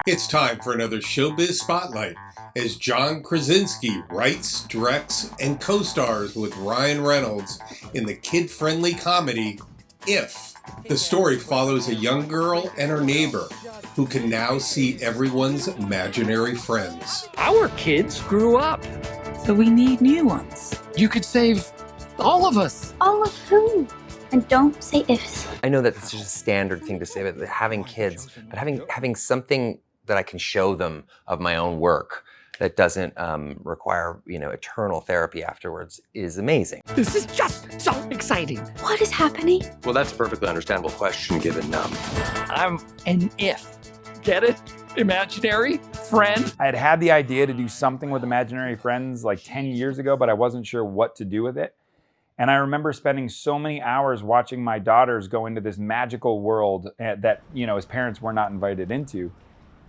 It's time for another Showbiz Spotlight as John Krasinski writes, directs, and co-stars with Ryan Reynolds in the kid-friendly comedy If. The story follows a young girl and her neighbor who can now see everyone's imaginary friends. Our kids grew up. So we need new ones. You could save all of us. All of whom? And don't say ifs. I know that it's just a standard thing to say, but having kids, but having something that I can show them of my own work that doesn't require, eternal therapy afterwards is amazing. This is just so exciting. What is happening? Well, that's a perfectly understandable question given I'm an if. Get it? Imaginary friend? I had the idea to do something with imaginary friends like 10 years ago, but I wasn't sure what to do with it. And I remember spending so many hours watching my daughters go into this magical world that, as parents were not invited into.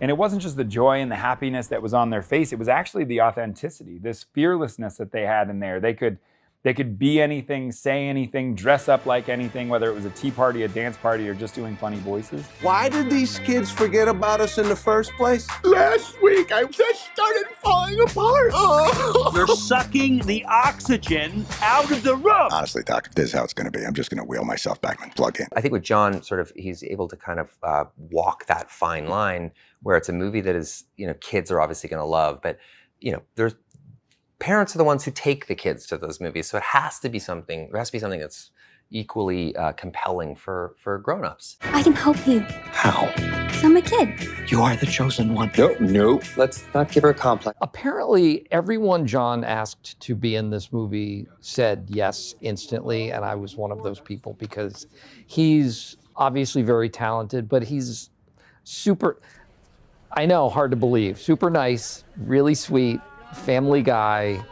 And it wasn't just the joy and the happiness that was on their face. It was actually the authenticity, this fearlessness that they had in there. They could be anything, say anything, dress up like anything, whether it was a tea party, a dance party, or just doing funny voices. Why did these kids forget about us in the first place? Last week, I just started falling apart. Oh. You're sucking the oxygen out of the room. Honestly, Doc, if this is how it's going to be, I'm just going to wheel myself back and plug in. I think with John, he's able to kind of walk that fine line where it's a movie that is, kids are obviously going to love, but, there's parents are the ones who take the kids to those movies, so there has to be something that's equally compelling for grown-ups. I can help you. How? Because I'm a kid. You are the chosen one. Nope. Let's not give her a complex. Apparently, everyone John asked to be in this movie said yes instantly, and I was one of those people because he's obviously very talented, but he's super, I know, hard to believe, super nice, really sweet, family guy.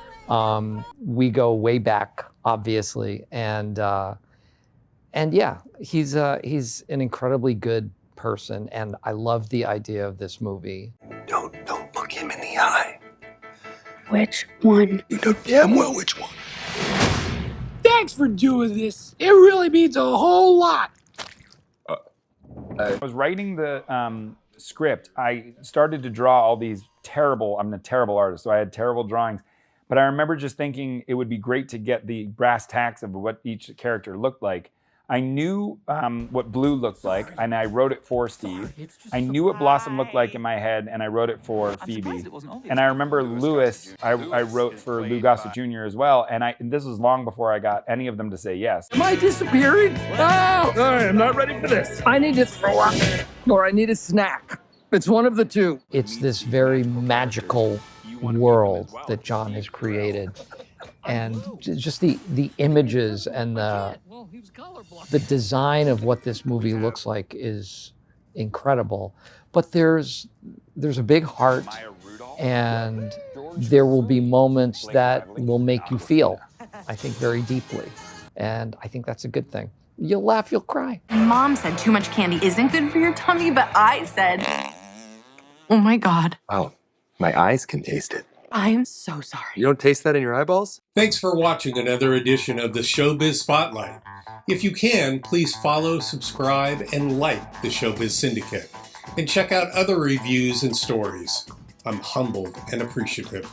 We go way back, obviously, and yeah, he's an incredibly good person, and I love the idea of this movie. Don't look him in the eye. Which one? You know damn well which one. Thanks for doing this. It really means a whole lot. I was writing the script. I started to draw all these I'm a terrible artist, so I had terrible drawings. But I remember just thinking it would be great to get the brass tacks of what each character looked like. I knew what Blue looked like, and I wrote it for Steve. I knew what Blossom looked like in my head, and I wrote it for Phoebe. And I remember Lewis, I wrote for Lou Gossett Jr. as well, and this was long before I got any of them to say yes. Am I disappearing? Oh, I'm not ready for this. I need to throw up, or I need a snack. It's one of the two. It's this very magical world that John has created. And just the images and the design of what this movie looks like is incredible. But there's a big heart, and there will be moments that will make you feel, I think, very deeply. And I think that's a good thing. You'll laugh, you'll cry. Mom said too much candy isn't good for your tummy, but I said, oh my God. Wow, my eyes can taste it. I am so sorry. You don't taste that in your eyeballs? Thanks for watching another edition of the Showbiz Spotlight. If you can, please follow, subscribe, and like the Showbiz Syndicate. And check out other reviews and stories. I'm humbled and appreciative.